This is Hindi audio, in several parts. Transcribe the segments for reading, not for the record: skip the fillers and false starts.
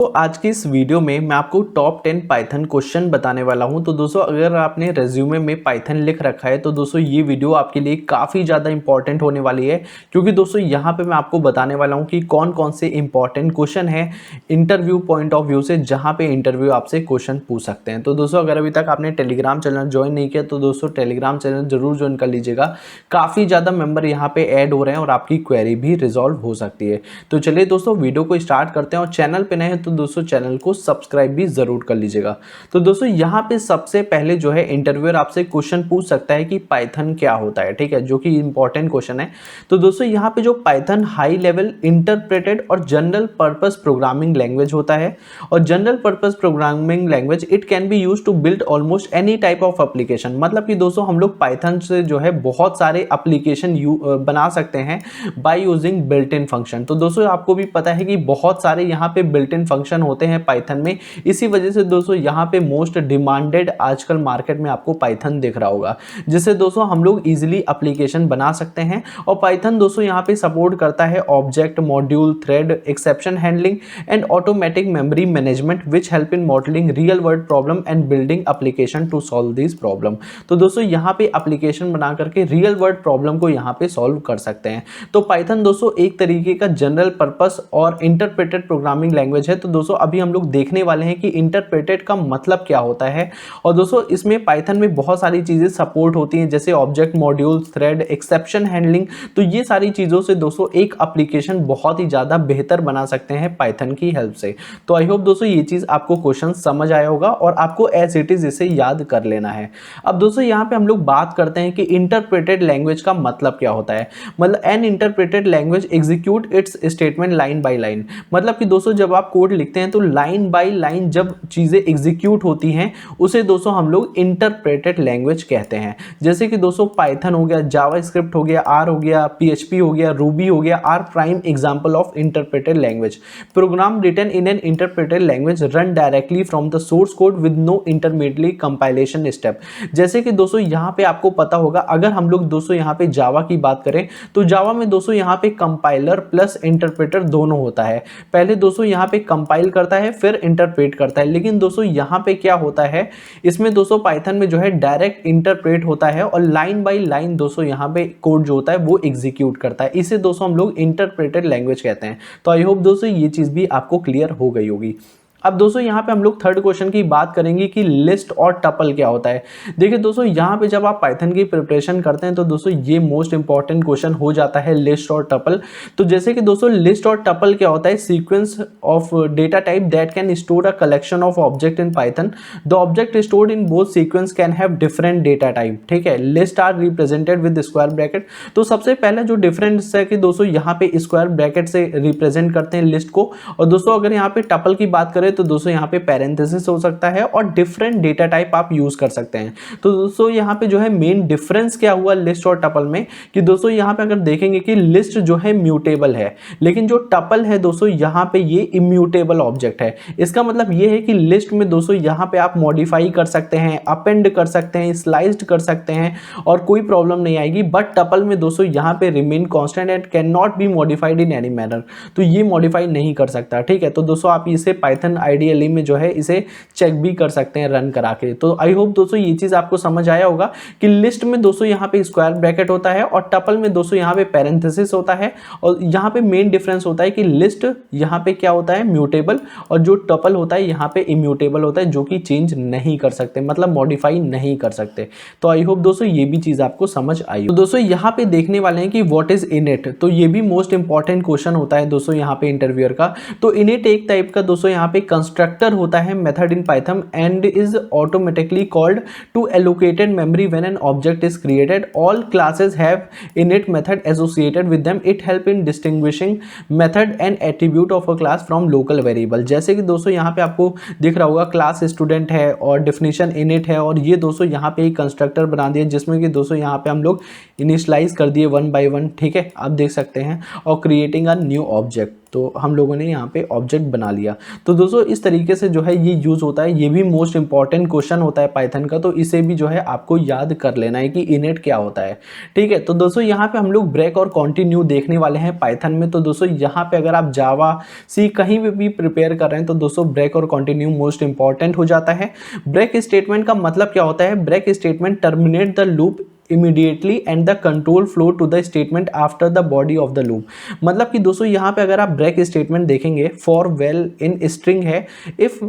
तो आज की इस वीडियो में मैं आपको टॉप 10 पाइथन क्वेश्चन बताने वाला हूं। तो दोस्तों अगर आपने रेज्यूमे में पाइथन लिख रखा है तो दोस्तों ये वीडियो आपके लिए काफ़ी ज़्यादा इंपॉर्टेंट होने वाली है, क्योंकि दोस्तों यहाँ पे मैं आपको बताने वाला हूं कि कौन कौन से इंपॉर्टेंट क्वेश्चन है इंटरव्यू पॉइंट ऑफ व्यू से, जहाँ पे इंटरव्यू आपसे क्वेश्चन पूछ सकते हैं। तो दोस्तों अगर अभी तक आपने टेलीग्राम चैनल ज्वाइन नहीं किया तो दोस्तों टेलीग्राम चैनल जरूर ज्वाइन कर लीजिएगा। काफ़ी ज़्यादा मेंबर यहाँ पे ऐड हो रहे हैं और आपकी क्वेरी भी रिजॉल्व हो सकती है। तो चलिए दोस्तों वीडियो को स्टार्ट करते हैं, और चैनल पे नए हैं तो दोस्तों चैनल को सब्सक्राइब भी जरूर कर लीजिएगा। तो दोस्तों यहाँ पे सबसे पहले जो है इंटरव्यूअर आपसे क्वेश्चन पूछ सकता है कि पाइथन क्या होता है, ठीक है, जो कि इंपॉर्टेंट क्वेश्चन है। तो दोस्तों यहाँ पे जो पाइथन हाई लेवल इंटरप्रेटेड और जनरल पर्पस प्रोग्रामिंग लैंग्वेज होता है, और general purpose programming language it can be use to build almost any type of application. मतलब कि दोस्तों हम लोग पाइथन से जो है बहुत सारे एप्लीकेशन बना सकते हैं by using built in function. तो दोस्तों आपको भी पता है कि बहुत सारे यहाँ पे बिल्ट इन फंक्शन होते हैं पाइथन में, इसी वजह से दोस्तों यहाँ पे मोस्ट डिमांडेड आजकल मार्केट में आपको पाइथन दिख रहा होगा, जिससे दोस्तों हम लोग इजीली एप्लीकेशन बना सकते हैं। और पाइथन दोस्तों यहाँ पे सपोर्ट करता है object module, thread, exception handling and automatic memory management which help in modelling real world problem and building application to solve this problem. तो दोस्तों यहाँ पे एप्लीकेशन बना करके रियल वर्ल्ड प्रॉब्लम को यहाँ पे सॉल्व कर सकते हैं। तो पाइथन दोस्तों एक तरीके का जनरल पर्पस और इंटरप्रेटेड प्रोग्रामिंग लैंग्वेज है। तो दोस्तों अभी हम लोग देखने वाले हैं कि इंटरप्रेटेड का मतलब क्या होता है। और दोस्तों इसमें पाइथन में बहुत सारी चीजें सपोर्ट होती हैं, जैसे object module, thread, exception handling. तो ये सारी चीजों से दोस्तों एक एप्लीकेशन बहुत ही ज्यादा बेहतर बना सकते हैं पाइथन की हेल्प से। तो आई होप दोस्तों ये चीज आपको क्वेश्चन समझ आया होगा और आपको एज इट इज इसे याद कर लेना है। अब दोस्तों यहाँ पे हम लोग बात करते हैं कि इंटरप्रेटेड लैंग्वेज का मतलब क्या होता है। मतलब an interpreted language execute its statement line by line. मतलब कि दोस्तों जब आप कोड लिखते हैं तो लाइन बाय लाइन जब चीजें एग्जीक्यूट होती हैं उसे दोस्तों हम लोग इंटरप्रेटेड लैंग्वेज कहते हैं। जैसे कि दोस्तों पाइथन हो गया, जावास्क्रिप्ट हो गया, आर हो गया, पीएचपी हो गया, रूबी हो गया, are prime example of interpreted language. Program written in an interpreted language run directly from the source code with no intermediate compilation step. जैसे कि दोस्तों यहाँ पे आपको पता होगा, अगर हम लोग दोस्तों यहाँ पे जावा की बात करें तो जावा में दोस्तों यहाँ पे कंपाइलर प्लस इंटरप्रेटर दोनों होता है। पहले दोस्तों यहाँ पे कंपाइल करता है फिर इंटरप्रेट करता है, लेकिन दोस्तों यहाँ पे क्या होता है, इसमें दोस्तों पाइथन में जो है डायरेक्ट इंटरप्रेट होता है और लाइन बाय लाइन दोस्तों यहाँ पे कोड जो होता है वो एग्जीक्यूट करता है। इसे दोस्तों हम लोग इंटरप्रेटेड लैंग्वेज कहते हैं। तो आई होप दोस्तों ये चीज भी आपको क्लियर हो गई होगी। अब दोस्तों यहाँ पे हम लोग थर्ड क्वेश्चन की बात करेंगे कि लिस्ट और टपल क्या होता है। देखिए दोस्तों यहाँ पे जब आप पाइथन की प्रिपरेशन करते हैं तो दोस्तों ये मोस्ट इंपॉर्टेंट क्वेश्चन हो जाता है, लिस्ट और टपल। तो जैसे कि दोस्तों लिस्ट और टपल क्या होता है, sequence of data type that can store a collection of object in Python. The object stored in both sequence can have different data type, ठीक है। List are represented with square bracket. तो सबसे पहले जो डिफरेंस है कि दोस्तों यहाँ पे स्क्वायर ब्रैकेट से रिप्रेजेंट करते हैं लिस्ट को। और दोस्तों अगर यहाँ पे टपल की बात करें तो दोस्तों यहाँ पे पैरेंथेसिस हो सकता है और डिफरेंट डेटा टाइप आप यूज कर सकते हैं। तो दोस्तों यहाँ पे जो है मेन डिफरेंस क्या हुआ लिस्ट और टपल में, कि दोस्तों यहाँ पे अगर देखेंगे कि लिस्ट जो है म्यूटेबल है, लेकिन जो टपल है दोस्तों यहाँ पे ये इम्यूटेबल ऑब्जेक्ट है। इसका मतलब ये है कि लिस्ट में दोस्तों यहाँ पे आप मॉडिफाई कर सकते हैं, अपेंड कर सकते हैं, स्लाइस्ड कर सकते हैं और कोई प्रॉब्लम नहीं आएगी। बट टपल में दोस्तों यहाँ पे remain constant and can not be modified in any manner. तो ये मॉडिफाई नहीं कर सकता, ठीक है। तो दोस्तों आप इसे पाइथन आइडियल में जो है इसे चेक भी कर सकते हैं रन करा के। तो आई होप दोस्तों ये चीज आपको समझ आया होगा कि लिस्ट में दोस्तों यहाँ पे स्क्वायर ब्रैकेट होता है और टपल में दोस्तों यहाँ पे पैरेंथेसिस होता है। और यहाँ पे मेन डिफरेंस होता है कि लिस्ट यहाँ पे क्या होता है, म्यूटेबल, और जो टपल होता है यहाँ पे इम्यूटेबल होता है, जो कि चेंज नहीं कर सकते, मतलब मॉडिफाई नहीं कर सकते। तो आई होप दोस्तों ये भी चीज आपको समझ आई। तो दोस्तों यहाँ पे देखने वाले हैं कि व्हाट इज इनिट। तो ये भी मोस्ट इंपॉर्टेंट क्वेश्चन होता है दोस्तों यहाँ पे इंटरव्यूअर का। तो इनिट एक टाइप का दोस्तों यहाँ पे कंस्ट्रक्टर होता है method in Python and is automatically called to allocated memory when an object is created. All classes have init method associated with them. It help in distinguishing method and attribute of a class from local variable. जैसे कि दोस्तों यहाँ पे आपको दिख रहा होगा क्लास स्टूडेंट है और डिफिनेशन इनिट है, और ये दोस्तों यहाँ पे एक कंस्ट्रक्टर बना दिया जिसमें कि दोस्तों यहाँ पे हम लोग इनिशियलाइज कर दिए 1 by 1, ठीक है, आप देख सकते हैं, और क्रिएटिंग अ न्यू ऑब्जेक्ट। तो हम लोगों ने यहाँ पे ऑब्जेक्ट बना लिया। तो दोस्तों इस तरीके से जो है ये यूज़ होता है, ये भी मोस्ट इंपॉर्टेंट क्वेश्चन होता है पाइथन का, तो इसे भी जो है आपको याद कर लेना है कि इनिट क्या होता है। ठीक है, तो दोस्तों यहाँ पे हम लोग ब्रेक और कॉन्टिन्यू देखने वाले हैं पाइथन में। तो दोस्तों यहाँ पे अगर आप जावा सी कहीं भी प्रिपेयर कर रहे हैं तो दोस्तों ब्रेक और कॉन्टिन्यू मोस्ट इंपॉर्टेंट हो जाता है। ब्रेक स्टेटमेंट का मतलब क्या होता है? Break statement terminate the loop immediately and the control flow to the statement after the body of the loop। मतलब कि दोस्तों यहाँ पे अगर आप ब्रेक स्टेटमेंट देखेंगे, फॉर वेल इन स्ट्रिंग है, if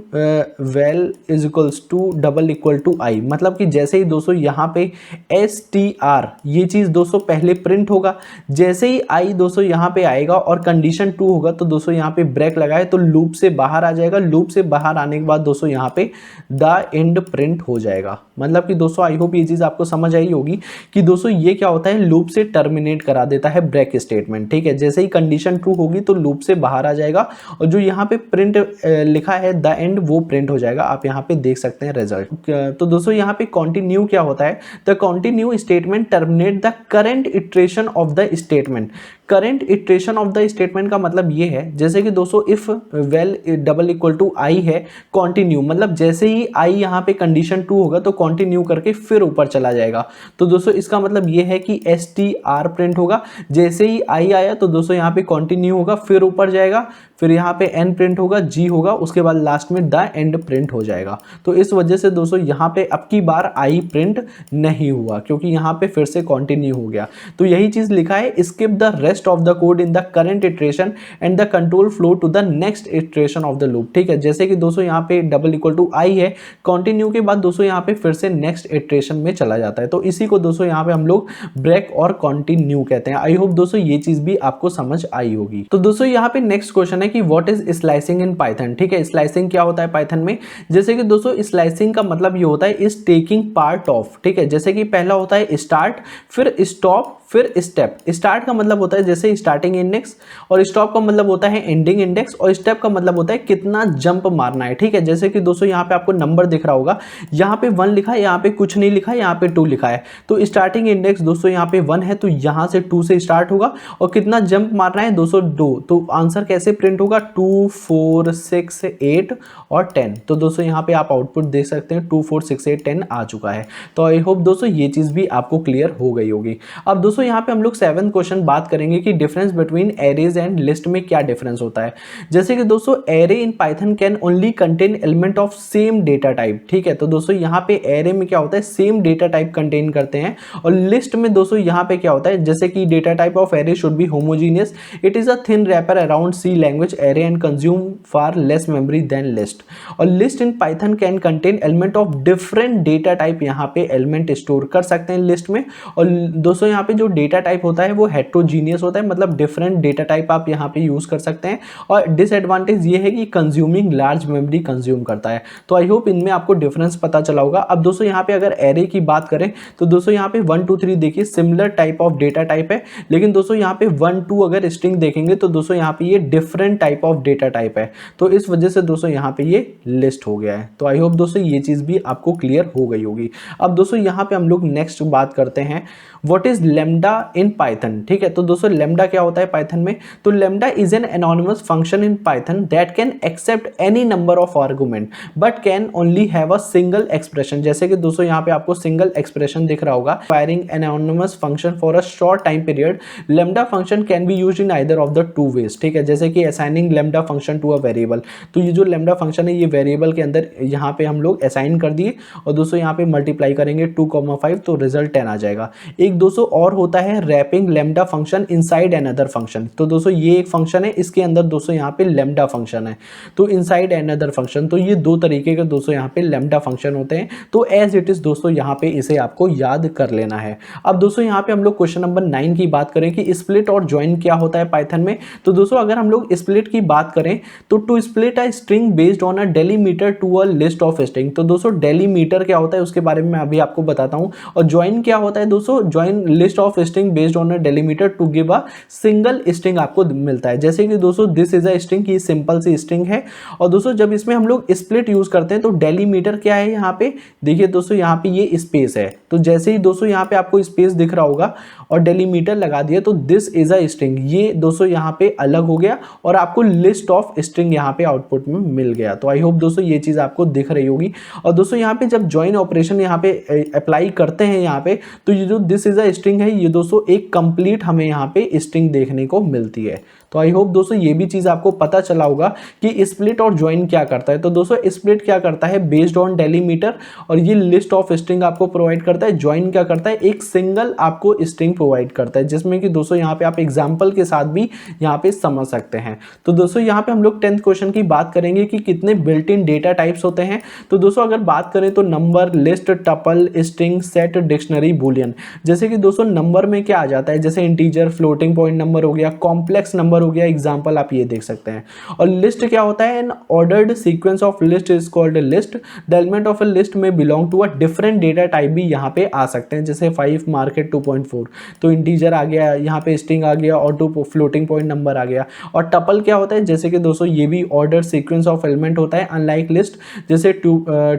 well is equals to double equal to I, मतलब कि जैसे ही दोस्तों यहाँ पे str ये चीज़ दोस्तों पहले प्रिंट होगा, जैसे ही आई दोस्तों यहाँ पे आएगा और कंडीशन ट्रू होगा तो दोस्तों यहाँ पे ब्रेक लगाए तो लूप से बाहर आ जाएगा। लूप से बाहर आने के बाद दोस्तों यहाँ पे द एंड प्रिंट हो जाएगा। मतलब कि दोस्तों आई होप ये चीज़ आपको समझ आई होगी कि दोस्तों ये क्या होता है, लूप से टर्मिनेट करा देता है ब्रेक स्टेटमेंट। ठीक है, जैसे ही कंडीशन ट्रू होगी तो लूप से बाहर आ जाएगा और जो यहाँ पे प्रिंट लिखा है द एंड वो प्रिंट हो जाएगा। आप यहाँ पे देख सकते हैं रिजल्ट। तो दोस्तों यहाँ पे कॉन्टिन्यू क्या होता है? The continue statement terminate the current iteration of the statement. Current iteration of the statement का मतलब ये है, जैसे कि दोस्तों if well double equal to I है, कॉन्टिन्यू मतलब जैसे ही आई यहाँ पे कंडीशन ट्रू होगा तो कॉन्टिन्यू करके फिर ऊपर चला जाएगा। तो दोस्तों इसका मतलब ये है कि str प्रिंट होगा, जैसे ही आई आया तो दोस्तों यहाँ पे कॉन्टिन्यू होगा, फिर ऊपर जाएगा, फिर यहाँ पे n प्रिंट होगा, g होगा, उसके बाद लास्ट में द एंड प्रिंट हो जाएगा। तो इस वजह से दोस्तों यहाँ पे अब की बार आई प्रिंट नहीं हुआ क्योंकि यहाँ पे फिर से कॉन्टिन्यू हो गया। तो यही चीज लिखा है, skip the rest of the code in the current iteration and the control flow to the next iteration of the loop. ठीक है, जैसे कि दोस्तों यहाँ पे डबल इक्वल टू आई है, कॉन्टिन्यू के बाद दोस्तों यहाँ पे फिर से नेक्स्ट इटरेशन में चला जाता है। तो इसी को दोस्तों यहाँ पे हम लोग ब्रेक और कॉन्टिन्यू कहते हैं। आई होप दोस्तों ये चीज भी आपको समझ आई होगी। तो दोस्तों यहाँ पे नेक्स्ट क्वेश्चन है कि what is slicing in Python. ठीक है, स्लाइसिंग क्या होता है पाइथन में? जैसे कि दोस्तों स्लाइसिंग का मतलब ये होता है इज टेकिंग पार्ट ऑफ। ठीक है, जैसे कि पहला होता है स्टार्ट, फिर स्टॉप, फिर स्टेप। स्टार्ट का मतलब होता है जैसे स्टार्टिंग इंडेक्स, और स्टॉप का मतलब होता है एंडिंग इंडेक्स, और स्टेप का मतलब होता है कितना जंप मारना है। ठीक है, जैसे कि दोस्तों यहाँ पे आपको नंबर दिख रहा होगा, यहाँ पे 1 लिखा है, यहाँ पे कुछ नहीं लिखा है, यहाँ पे 2 लिखा है। तो स्टार्टिंग इंडेक्स दोस्तों यहाँ पे 1 है तो यहाँ से 2 से स्टार्ट होगा, और कितना जंप मारना है दोस्तों 2। तो आंसर कैसे प्रिंट होगा? 2 4 6 8 और 10। तो दोस्तों यहाँ पे आप आउटपुट देख सकते हैं 2 4 6 8 10 आ चुका है। तो आई होप दोस्तों ये चीज भी आपको क्लियर हो गई होगी। अब दोस्तों यहाँ पे हम लोग 7th क्वेश्चन बात करेंगे कि difference between arrays and list में क्या डिफरेंस होता है। जैसे कि दोस्तों array in Python can only contain element of same data type. ठीक है, तो दोस्तों यहाँ पे एरे में क्या होता है, सेम डेटा टाइप कंटेन करते हैं, और लिस्ट में दोस्तों यहाँ पे क्या होता है, जैसे कि data type of array should be homogeneous, it is a thin wrapper around C language array and consume far less memory than list. और list in Python can contain element of different data type, यहाँ पे एलिमेंट स्टोर कर सकते हैं लिस्ट में। और दोस्तों यहाँ पे जो डेटा टाइप होता है वो हेट्रोजीनियस होता है, मतलब डिफरेंट डेटा टाइप आप यहाँ पे यूज कर सकते हैं। और डिसएडवांटेज ये है कि कंज्यूमिंग लार्ज मेमोरी कंज्यूम करता है। तो आई होप इनमें आपको डिफरेंस पता चला होगा। अब दोस्तों यहाँ पे अगर एरे की बात करें तो दोस्तों यहाँ पे 1 2 3 देखिए similar type of data type है, लेकिन दोस्तों यहाँ पे 1 2 अगर स्ट्रिंग देखेंगे तो दोस्तों यहाँ पे ये different type of data type है। तो इस वजह से दोस्तों यहाँ पे ये लिस्ट हो गया है। तो आई होप दोस्तों ये चीज भी आपको क्लियर हो गई होगी। अब दोस्तों यहाँ पे हम लोग नेक्स्ट बात करते हैं what is lambda in Python. ठीक है, तो दोस्तों लेमडा क्या होता है पाइथन में? तो lambda is an anonymous function in Python that can accept any number of argument but can only have a single expression. जैसे कि दोस्तों यहाँ पे आपको सिंगल एक्सप्रेशन दिख रहा होगा, firing an anonymous function for a short time period, lambda function can be used in either of the two ways. ठीक है, जैसे कि assigning lambda function to a variable, तो ये जो लेमडा फंक्शन है ये वेरिएबल के अंदर यहाँ पे हम लोग असाइन कर दिए, और दोस्तों यहाँ पे मल्टीप्लाई करेंगे 2,5 तो रिजल्ट 10 आ जाएगा। एक दोस्तों और होता है wrapping lambda function inside another function. तो दोस्तों ये एक फंक्शन है, इसके अंदर दोस्तों यहाँ पे लेमडा फंक्शन है, तो इनसाइड अनदर फंक्शन। तो ये दो तरीके के दोस्तों यहाँ पे लेमडा फंक्शन होते हैं। तो एज इट इज दोस्तों यहाँ पे इसे आपको याद कर लेना है। अब दोस्तों यहाँ पे हम लोग क्वेश्चन नंबर 9 की बात करें कि स्प्लिट और ज्वाइन क्या होता है पाइथन में। तो दोस्तों अगर हम लोग स्प्लिट की बात करें तो to split a string based on a delimiter to a list of string. तो दोस्तों डेलीमीटर क्या होता है उसके बारे में मैं अभी आपको बताता हूँ। और ज्वाइन क्या होता है दोस्तों? Join list of of string based on a delimiter to give a single string आपको मिलता है। जैसे कि दोस्तों दिस इज अ स्ट्रिंग की सिंपल सी स्ट्रिंग है और दोस्तों जब इसमें हम लोग स्प्लिट यूज करते हैं तो डेलीमीटर क्या है यहाँ पे देखिए दोस्तों यहाँ पे ये स्पेस है। तो जैसे ही दोस्तों यहाँ पे आपको स्पेस दिख रहा होगा और डेलीमीटर लगा दिया तो दिस इज अ स्ट्रिंग, ये दोस्तों यहाँ पे अलग हो गया और आपको लिस्ट ऑफ स्ट्रिंग यहाँ पे आउटपुट में मिल गया। तो आई होप दोस्तों ये चीज आपको दिख रही होगी। और दोस्तों यहाँ पे जब ज्वाइन ऑपरेशन यहाँ पे अप्लाई करते हैं यहाँ पे तो ये जो दिस इज अ स्ट्रिंग है ये दोस्तों एक कंप्लीट हमें यहाँ पे स्ट्रिंग देखने को मिलती है। तो आई होप दोस्तों ये भी चीज आपको पता चला होगा कि स्प्लिट और ज्वाइन क्या करता है। तो दोस्तों स्प्लिट क्या करता है बेस्ड ऑन डेलीमीटर और ये लिस्ट ऑफ स्ट्रिंग आपको प्रोवाइड करता है। ज्वाइन क्या करता है एक सिंगल आपको स्ट्रिंग प्रोवाइड करता है, जिसमें कि दोस्तों यहाँ पे आप एग्जांपल के साथ भी यहाँ पे समझ सकते हैं। तो दोस्तों यहाँ पे हम लोग 10th क्वेश्चन की बात करेंगे कि कितने बिल्ट इन डेटा टाइप्स होते हैं। तो दोस्तों अगर बात करें तो number, list, tuple, string, set, dictionary, Boolean. जैसे कि दोस्तों नंबर में क्या आ जाता है, जैसे इंटीजर, फ्लोटिंग पॉइंट नंबर हो गया, कॉम्प्लेक्स नंबर हो गया, एग्जांपल आप ये देख सकते हैं। और लिस्ट क्या होता है, an ordered sequence of list is called a list. The element of a list में belong to a different data type भी यहाँ पे आ सकते हैं, जैसे 5 मार्केट 2.4 तो इंटीजर आ गया, यहाँ पे स्ट्रिंग आ गया और 2 फ्लोटिंग पॉइंट नंबर आ गया। और टपल क्या होता है, जैसे कि दोस्तों ये भी ऑर्डर सीक्वेंस ऑफ एलिमेंट होता है अनलाइक लिस्ट, जैसे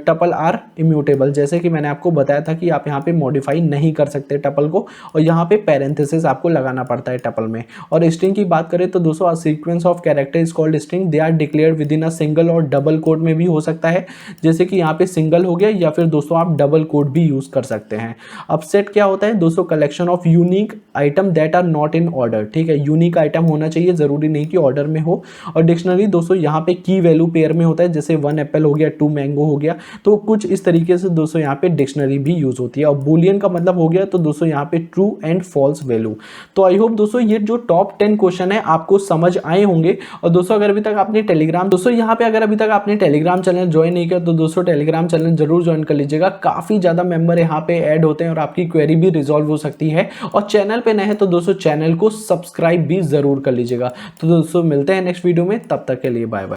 टपल आर इम्यूटेबल, जैसे कि मैंने आपको बताया था कि आप यहाँ पे मॉडिफाई नहीं कर सकते टपल को और यहाँ पे पैरेंथेसिस आपको लगाना पड़ता है टपल में। और स्ट्रिंग की बात करें तो दोस्तों sequence of character is called string, they are declared within a single और डबल कोट में भी हो सकता है, जैसे कि यहाँ पे सिंगल हो गया या फिर दोस्तों आप डबल कोट भी यूज कर सकते हैं। अब सेट क्या होता है दोस्तों, collection of unique item that are not in order, ठीक है, यूनिक आइटम होना चाहिए, जरूरी नहीं कि ऑर्डर में हो। और डिक्शनरी दोस्तों यहाँ पे की वैल्यू पेयर में होता है, जैसे 1 एप्पल हो गया, 2 मैंगो हो गया, तो कुछ इस तरीके से दोस्तों यहाँ पे डिक्शनरी भी यूज होती है। और बूलियन का मतलब हो गया तो दोस्तों यहाँ पे ट्रू एंड फॉल्स वैल्यू। तो आई होप दोस्तों ये जो टॉप 10 क्वेश्चन है आपको समझ आए होंगे। और दोस्तों अगर अभी तक आपने टेलीग्राम, दोस्तों यहाँ पे अगर अभी तक आपने टेलीग्राम चैनल ज्वाइन नहीं किया तो दोस्तों टेलीग्राम चैनल जरूर ज्वाइन कर लीजिएगा। काफी ज्यादा मेंबर यहाँ पे ऐड होते हैं और आपकी क्वेरी भी रिजॉल्व हो सकती है। और चैनल पे नए हैं तो दोस्तों चैनल को सब्सक्राइब भी जरूर कर लीजिएगा। तो दोस्तों मिलते हैं नेक्स्ट वीडियो में, तब तक के लिए बाय बाय।